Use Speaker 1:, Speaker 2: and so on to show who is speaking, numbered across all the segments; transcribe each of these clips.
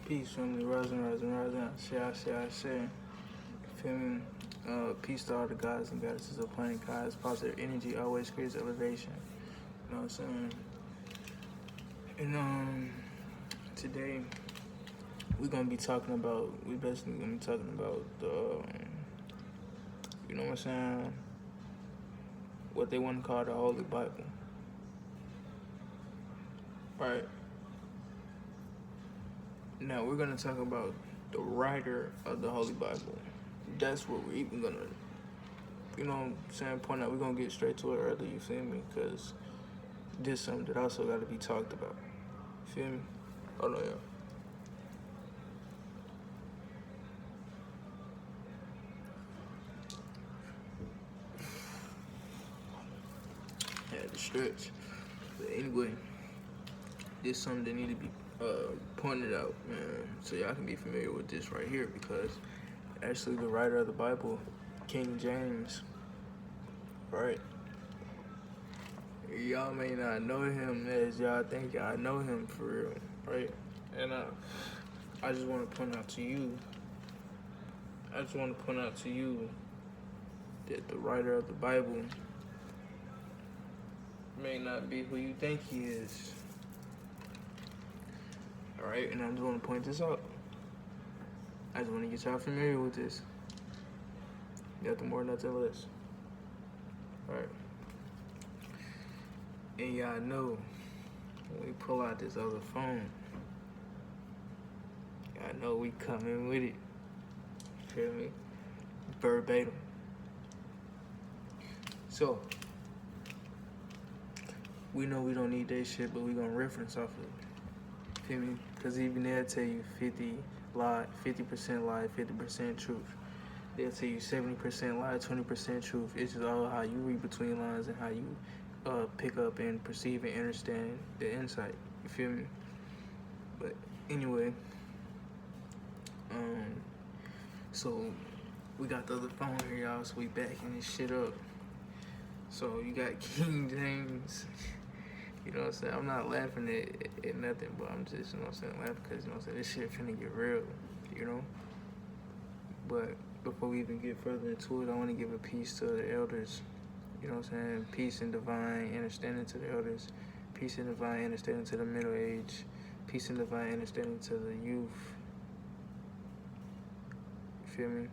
Speaker 1: Peace, family. Rising, rising, rising. I say. Feel me? Peace to all the gods and goddesses of planet gods. Positive energy always creates elevation. You know what I'm saying? And today we basically gonna be talking about the, you know what I'm saying? What they want to call the Holy Bible. Right. Now we're gonna talk about the writer of the Holy Bible. That's what we're even gonna, you know what I'm saying, point out. We're gonna get straight to it early, you feel me? Because this is something that also got to be talked about. You feel me? Oh no, yeah. Had to stretch. But anyway, this is something that need to be pointed out, man, so y'all can be familiar with this right here, because actually the writer of the Bible, King James, right? Y'all may not know him as y'all think y'all know him for real, right? And I just want to point out to you that the writer of the Bible may not be who you think he is. Alright, and I just want to point this out. I just want to get y'all familiar with this. Nothing more, nothing less. Alright. And y'all know, when we pull out this other phone, y'all know we coming with it. Feel me? Verbatim. So, we know we don't need that shit, but we gonna reference off of it. Feel me? Because even they'll tell you 50% lie, 50% truth. They'll tell you 70% lie, 20% truth. It's just all how you read between lines and how you pick up and perceive and understand the insight. You feel me? But anyway, so we got the other phone here, y'all, so we backing this shit up. So you got King James. You know what I'm saying? I'm not laughing at nothing, but I'm just, you know what I'm saying, laughing because, you know what I'm saying, this shit finna get real, you know? But before we even get further into it, I want to give a peace to the elders. You know what I'm saying? Peace and divine understanding to the elders. Peace and divine understanding to the middle age. Peace and divine understanding to the youth. You feel me?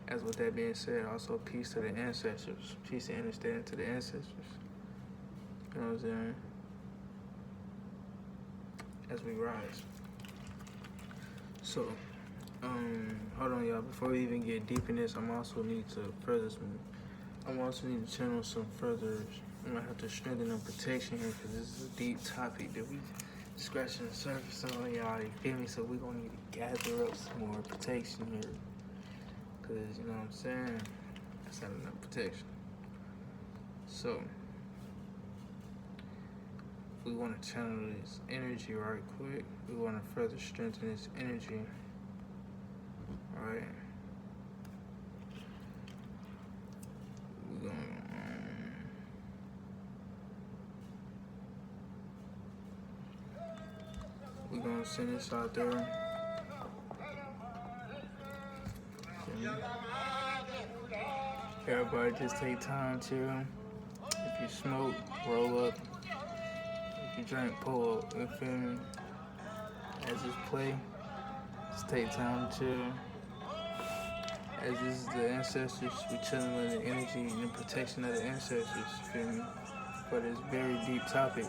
Speaker 1: As with that being said, also peace to the ancestors. Peace and understanding to the ancestors. You know what I'm saying? As we rise. So, hold on, y'all. Before we even get deep in this, I'm also need to channel some further. I'm gonna have to strengthen the protection here, because this is a deep topic that we scratching the surface on, y'all. You feel me? So we gonna need to gather up some more protection here, because, you know what I'm saying, that's not enough protection. So we want to channel this energy right quick. We want to further strengthen this energy. All right. We're gonna send this out there. Everybody just take time to, if you smoke, roll up. If you drink, pull up. You feel me? As this play, just take time to chill. As this is the ancestors, we chilling with the energy and the protection of the ancestors, you feel me? For this very deep topic.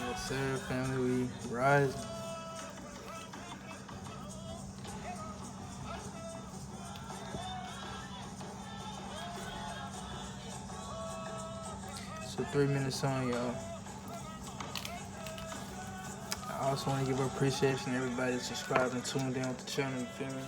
Speaker 1: Yes, sir, family, we rise. So 3 minutes on, y'all. I also want to give appreciation to everybody that subscribed and tuned in with the channel, you feel me?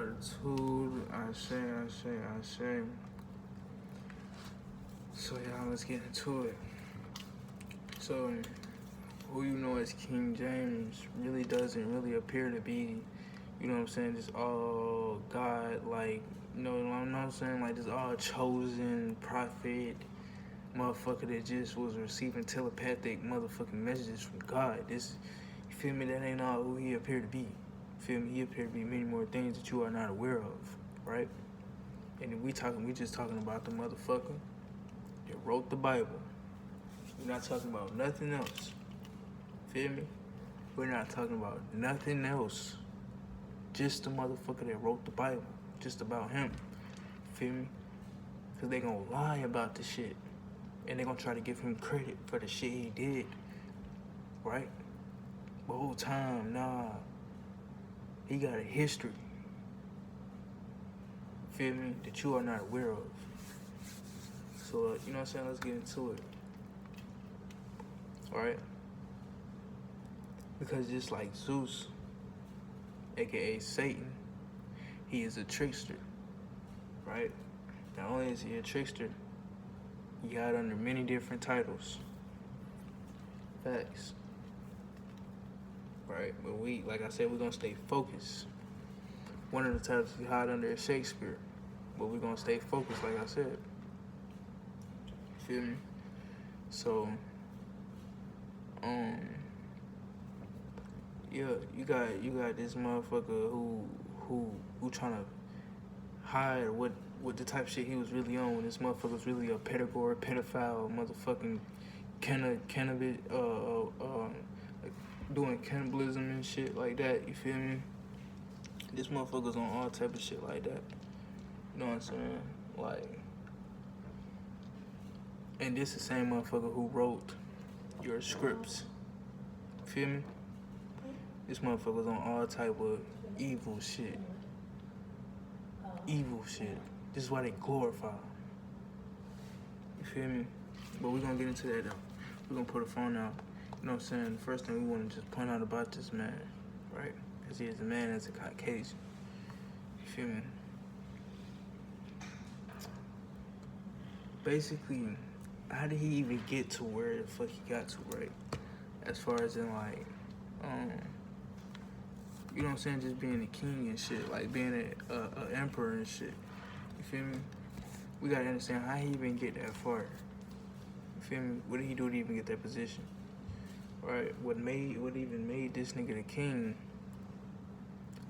Speaker 1: gratitude. I say. So y'all, let's get into it. So, who you know as King James really doesn't really appear to be, you know what I'm saying, just all God, like, you know what I'm saying, like this all chosen prophet, motherfucker that just was receiving telepathic motherfucking messages from God. This, you feel me, that ain't all who he appeared to be. You feel me, he appeared to be many more things that you are not aware of, right? And we just talking about the motherfucker that wrote the Bible. We're not talking about nothing else. Feel me? We're not talking about nothing else. Just the motherfucker that wrote the Bible. Just about him. Feel me? Because they gonna lie about the shit. And they gonna try to give him credit for the shit he did. Right? The whole time, nah. He got a history. Feel me? That you are not aware of. So, you know what I'm saying? Let's get into it. Alright? Because just like Zeus, aka Satan, he is a trickster, right? Not only is he a trickster, he got under many different titles. Facts. Right? But we, like I said, we're gonna stay focused. One of the titles he got under is Shakespeare, but we're gonna stay focused, like I said. Feel me? So, yeah, you got this motherfucker who trying to hide what the type of shit he was really on when this motherfucker was really a pedophile, motherfucking cannabis, like doing cannibalism and shit like that. You feel me? This motherfucker's on all type of shit like that. You know what I'm saying? Like, and this the same motherfucker who wrote your scripts. Feel me? This motherfucker's on all type of evil shit. Evil shit. This is why they glorify. You feel me? But we're gonna get into that though. We're gonna put a phone out. You know what I'm saying? The first thing we wanna just point out about this man, right? Because he is a man that's a Caucasian. You feel me? Basically, how did he even get to where the fuck he got to, right? As far as in like, you know what I'm saying, just being a king and shit, like being a emperor and shit. You feel me? We gotta understand how he even get that far. You feel me? What did he do to even get that position? Right? What even made this nigga the king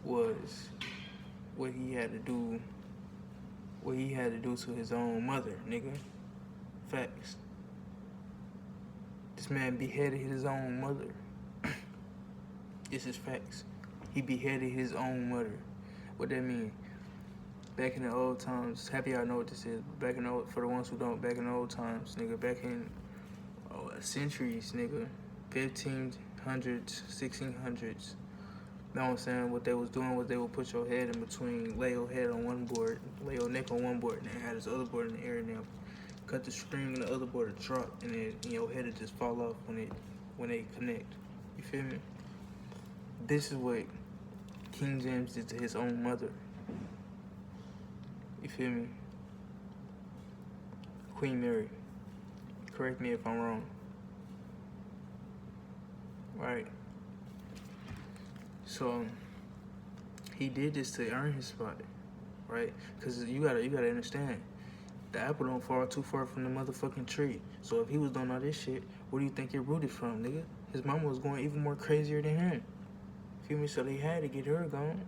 Speaker 1: was what he had to do to his own mother, nigga. Facts. This man beheaded his own mother. This is facts. He beheaded his own mother. What that mean? Back in the old times, happy y'all know what this is, but for the ones who don't, back in the old times, nigga, back in centuries, nigga, 1500s, 1600s, you know what I'm saying? What they was doing was they would put your head in between, lay your head on one board, lay your neck on one board, and they had this other board in the air, and they'll cut the string and the other board would drop, and then your head would just fall off when they connect. You feel me? This is what King James did to his own mother. You feel me? Queen Mary. Correct me if I'm wrong. Right? So, he did this to earn his spot. Right? Because you gotta understand. The apple don't fall too far from the motherfucking tree. So if he was doing all this shit, where do you think it rooted from, nigga? His mama was going even more crazier than him. Feel me? So they had to get her gone.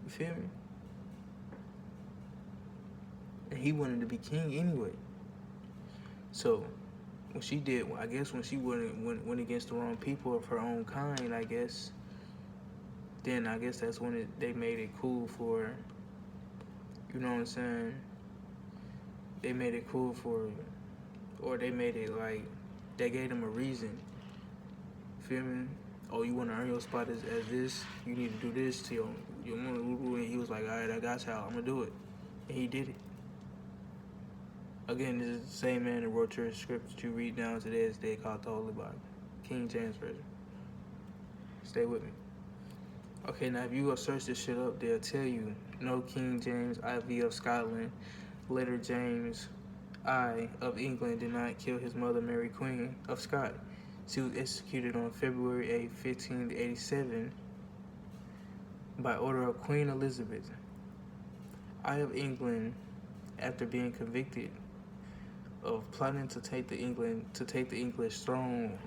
Speaker 1: You feel me? And he wanted to be king anyway. So when she did, I guess when she went against the wrong people of her own kind, I guess, then I guess that's when they made it cool for, you know what I'm saying? They made it cool for, or they made it like, they gave them a reason. Feel me? Oh, you want to earn your spot as this? You need to do this to your mother. And he was like, all right, I got y'all. I'm going to do it. And he did it. Again, this is the same man that wrote your script that you read down to this day called the Holy Bible. King James Version. Stay with me. Okay, now if you go search this shit up, they'll tell you no King James IV of Scotland, later James I of England, did not kill his mother Mary Queen of Scots. She was executed on February 8, 1587 by order of Queen Elizabeth I of England, after being convicted of plotting to take the English throne.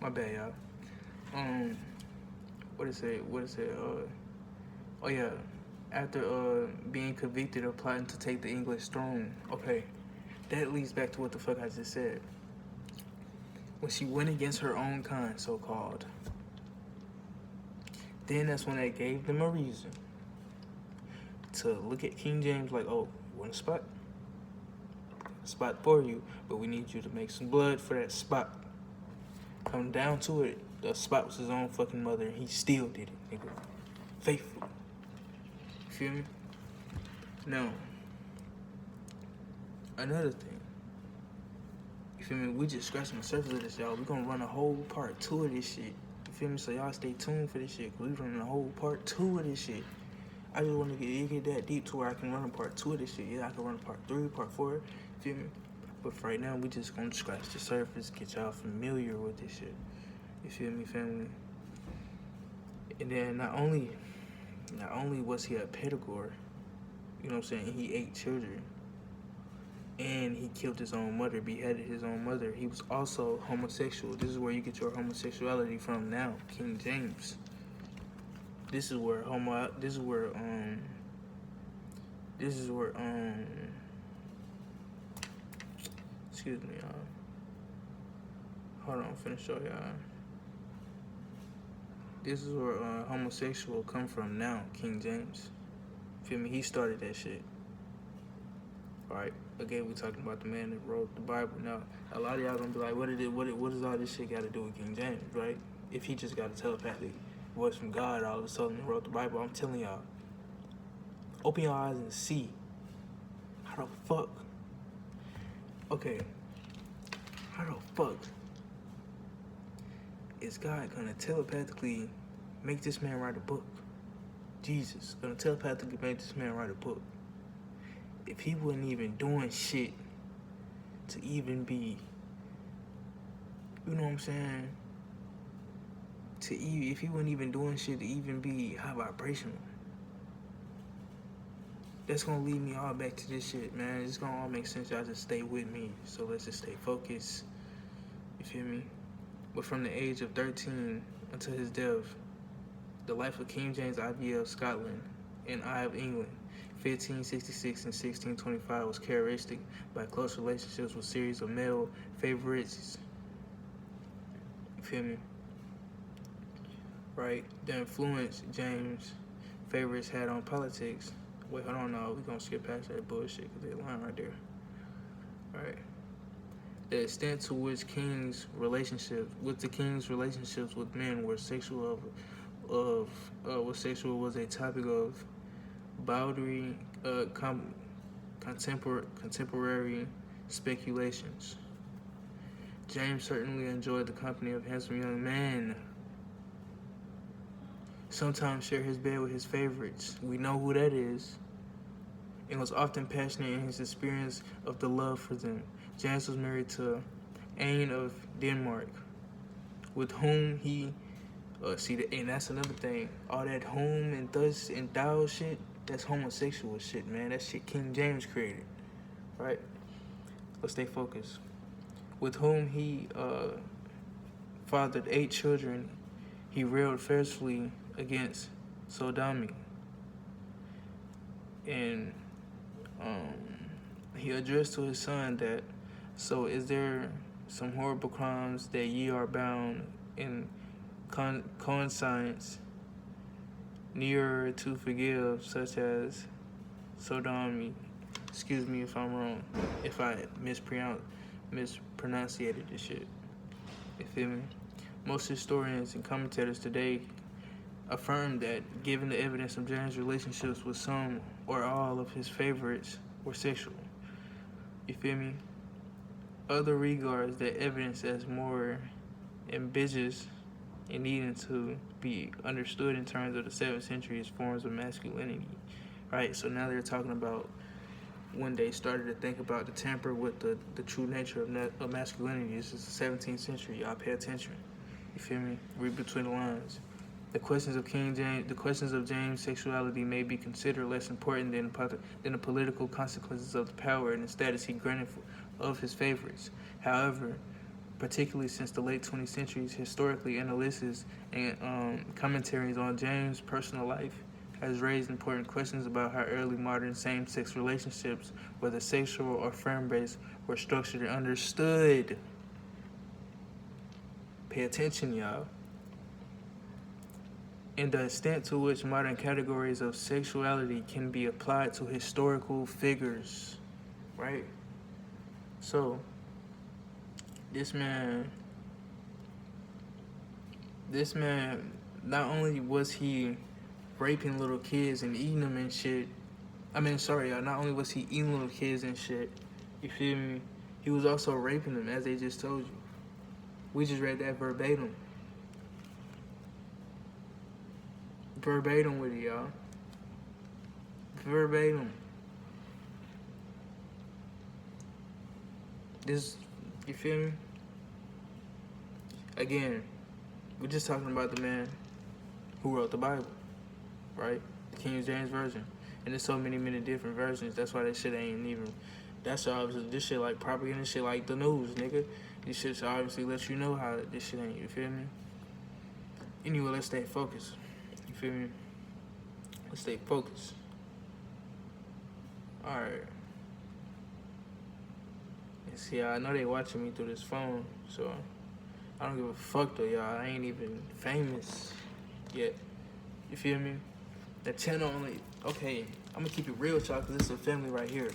Speaker 1: My bad, y'all. What is it? Oh yeah, after being convicted of plotting to take the English throne. Okay, that leads back to what the fuck I just said. When she went against her own kind, so called. Then that's when they gave them a reason to look at King James like, oh, you want a spot? A spot for you, but we need you to make some blood for that spot. Come down to it, the spot was his own fucking mother, and he still did it, nigga. Faithful. You feel me? Now, another thing. You feel me? We just scratching the surface of this, y'all. We gonna run a whole part 2 of this shit. You feel me? So y'all stay tuned for this shit, cause we running a whole part 2 of this shit. I just want to get that deep to where I can run a part 2 of this shit. Yeah, I can run a part 3, part 4. You feel me? But for right now, we just gonna scratch the surface, get y'all familiar with this shit. You feel me, family? And then not only was he a pedagogue, you know what I'm saying? He ate children, and he killed his own mother, beheaded his own mother. He was also homosexual. This is where you get your homosexuality from now, King James. This is where excuse me, y'all. Hold on, finna show y'all. This is where homosexual come from now, King James. Feel me? He started that shit. Alright, again, we talking about the man that wrote the Bible. Now, a lot of y'all gonna be like, what does all this shit got to do with King James, right? If he just got a telepathic voice from God all of a sudden and wrote the Bible, I'm telling y'all, open your eyes and see. How the fuck? Okay, how the fuck is God gonna telepathically make this man write a book? Jesus gonna telepathically make this man write a book if he wasn't even doing shit to even be, you know what I'm saying? If he wasn't even doing shit to even be high vibrational. That's gonna lead me all back to this shit, man. It's gonna all make sense. Y'all just stay with me. So let's just stay focused. You feel me? But from the age of 13 until his death, the life of King James IV of Scotland and I of England, 1566 and 1625, was characteristic by close relationships with series of male favorites. You feel me? Right? The influence James' favorites had on politics. Wait, hold on, no, we're gonna skip past that bullshit because they're lying right there. Alright. The extent to which the king's relationships with men were sexual was a topic of Bowdry contemporary speculations. James certainly enjoyed the company of handsome young men. Sometimes shared his bed with his favorites. We know who that is. And was often passionate in his experience of the love for them. James was married to Anne of Denmark, with whom he and that's another thing. All that whom and thus and thou shit, that's homosexual shit, man. That shit King James created. Right? Let's stay focused. With whom he fathered 8 children, he railed fiercely against sodomy. And he addressed to his son that, so is there some horrible crimes that ye are bound in conscience nearer to forgive, such as sodomy? Excuse me if I'm wrong, if I mispronunciated this shit. You feel me? Most historians and commentators today affirm that, given the evidence of James' relationships with some or all of his favorites were sexual. You feel me? Other regards that evidence as more ambiguous and needing to be understood in terms of the 7th century's forms of masculinity, right? So now they're talking about when they started to think about the temper with the true nature of masculinity. This is the 17th century. Y'all pay attention. You feel me? Read between the lines. The questions of James' sexuality may be considered less important than the political consequences of the power and the status he granted of his favorites. However, particularly since the late 20th century, historically analysis and commentaries on James' personal life has raised important questions about how early modern same-sex relationships, whether sexual or friend-based, were structured and understood. Pay attention, y'all. And the extent to which modern categories of sexuality can be applied to historical figures, right? So, this man, not only was he raping little kids and eating them and shit, not only was he eating little kids and shit, you feel me? He was also raping them, as they just told you. We just read that verbatim. Verbatim with it, y'all. Verbatim. This, you feel me? Again, we're just talking about the man who wrote the Bible, right? The King James Version. And there's so many different versions. That's why that shit ain't even... That's obviously... This shit like propaganda shit like the news, nigga. This shit should obviously let you know how this shit ain't, you feel me? Anyway, let's stay focused. You feel me? Let's stay focused. Alright. And see, I know they watching me through this phone, so I don't give a fuck though, y'all. I ain't even famous yet. You feel me? The channel only... Okay, I'm gonna keep it real, y'all, because this is a family right here.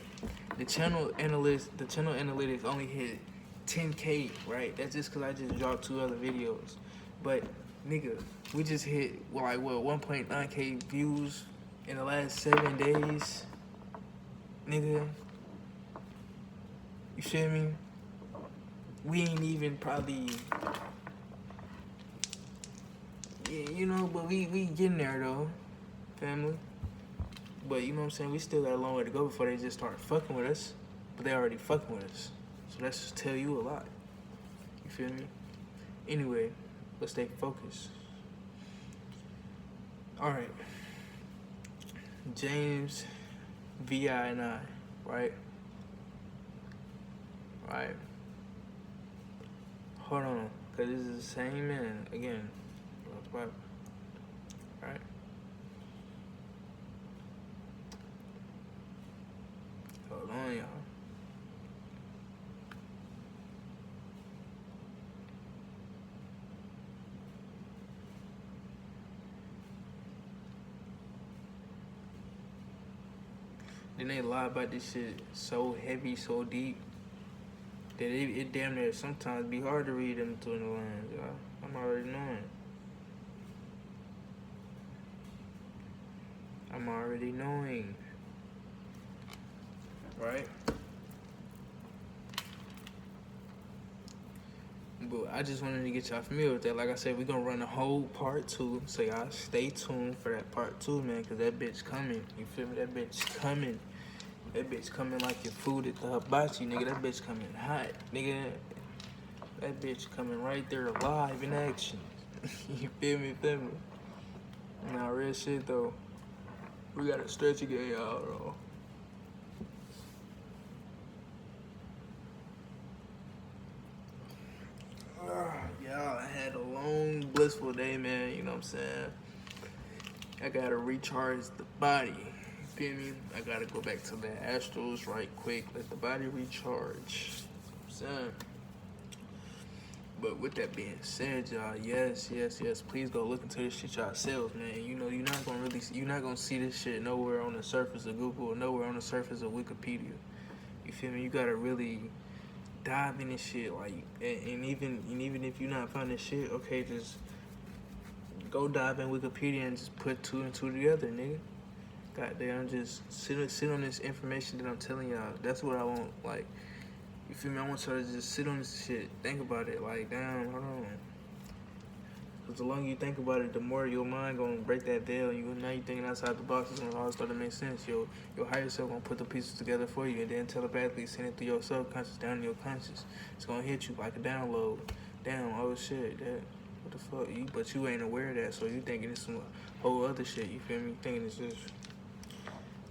Speaker 1: The channel analytics only hit 10K, right? That's just because I just dropped 2 other videos. But, nigga, we just hit, 1.9K views in the last 7 days. Nigga. You feel me? We ain't even probably... Yeah, you know, but we getting there, though. Family. But, you know what I'm saying? We still got a long way to go before they just start fucking with us. But they already fucking with us. So that's just tell you a lot. You feel me? Anyway, let's stay focused. Alright. James V.I. and I, right? Right. Hold on, because this is the same man again. Right. Hold on, y'all. Then they lie about this shit so heavy, so deep, that it damn near sometimes be hard to read them between the lines, y'all. I'm already knowing. Right? But I just wanted to get y'all familiar with that. Like I said, we're gonna run a whole part 2, so y'all stay tuned for that part 2, man, because that bitch coming. You feel me? That bitch coming. That bitch coming like your food at the hibachi, nigga. That bitch coming hot, nigga. That bitch coming right there live in action. You feel me? Nah, real shit, though. We gotta stretch again, y'all, bro. Y'all, I had a long, blissful day, man. You know what I'm saying? I gotta recharge the body. Feel me? I gotta go back to the astrals right quick, let the body recharge. You know what I'm saying? But with that being said, y'all, yes, please go look into this shit yourselves, man. You know, you're not gonna see this shit nowhere on the surface of Google or nowhere on the surface of Wikipedia. You feel me? You gotta really dive in this shit, like, and even if you're not finding shit, okay, just go dive in Wikipedia and just put 2 and 2 together, nigga. Goddamn, just sit on this information that I'm telling y'all. That's what I want. Like, you feel me? I want y'all to just sit on this shit. Think about it. Like, damn, hold on. Because the longer you think about it, the more your mind gonna break that veil. Now you thinking outside the box. It's gonna all start to make sense. Your higher self gonna put the pieces together for you, and then telepathically send it through your subconscious down to your conscious. It's gonna hit you like a download. Damn, oh shit, that what the fuck? But you ain't aware of that, so you thinking it's some whole other shit. You feel me? Thinking it's just,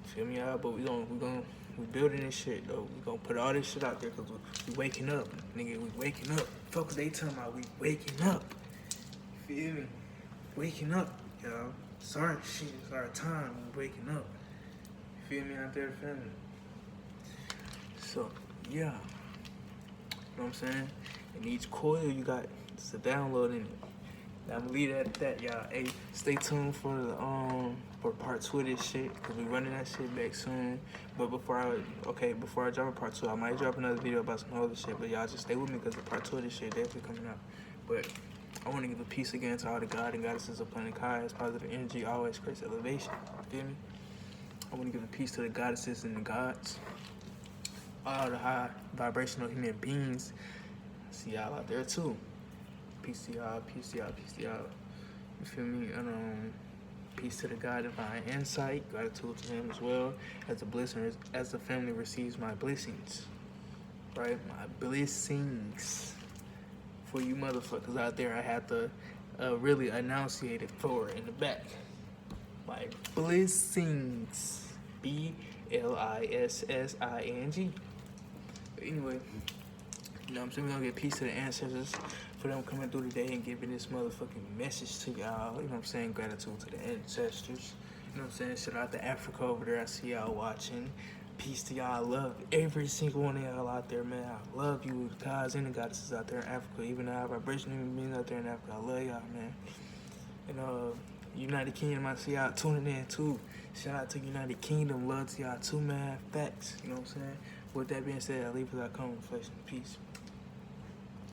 Speaker 1: feel me out. But we building this shit though. We gonna put all this shit out there because we waking up, nigga. We waking up. Fuck what they talking about. We waking up. Feel me? Waking up, y'all. Sorry, shit, it's our time. We waking up. Feel me out there, family? So, yeah. You know what I'm saying? And each coil you got, it's a download in it. Now, I'm gonna leave it at that, y'all. Hey, stay tuned for the for part 2 of this shit, cause we running that shit back soon. But before I drop a part 2, I might drop another video about some other shit. But y'all just stay with me, cause the part 2 of this shit definitely coming out. But I want to give a peace again to all the God and goddesses of Planet Kai. Positive energy always creates elevation. Feel me? I want to give a peace to the goddesses and the gods. All the high vibrational human beings. I see y'all out there too. Peace to y'all, peace to y'all, peace to y'all. You feel me? And peace to the God divine insight. Gratitude to him as well. As the family receives my blessings. Right? My blessings. For you motherfuckers out there, I had to really enunciate it forward in the back. My blessings. BLISSING. But anyway, you know what I'm saying? We're gonna get peace to the ancestors for them coming through today and giving this motherfucking message to y'all. You know what I'm saying? Gratitude to the ancestors. You know what I'm saying? Shout out to Africa over there. I see y'all watching. Peace to y'all. I love every single one of y'all out there, man. I love you, gods and the goddesses out there in Africa. Even the high vibration human beings out there in Africa. I love y'all, man. And United Kingdom, I see y'all tuning in too. Shout out to United Kingdom. Love to y'all too, man. Facts. You know what I'm saying? With that being said, I leave as I come. Reflection. Peace.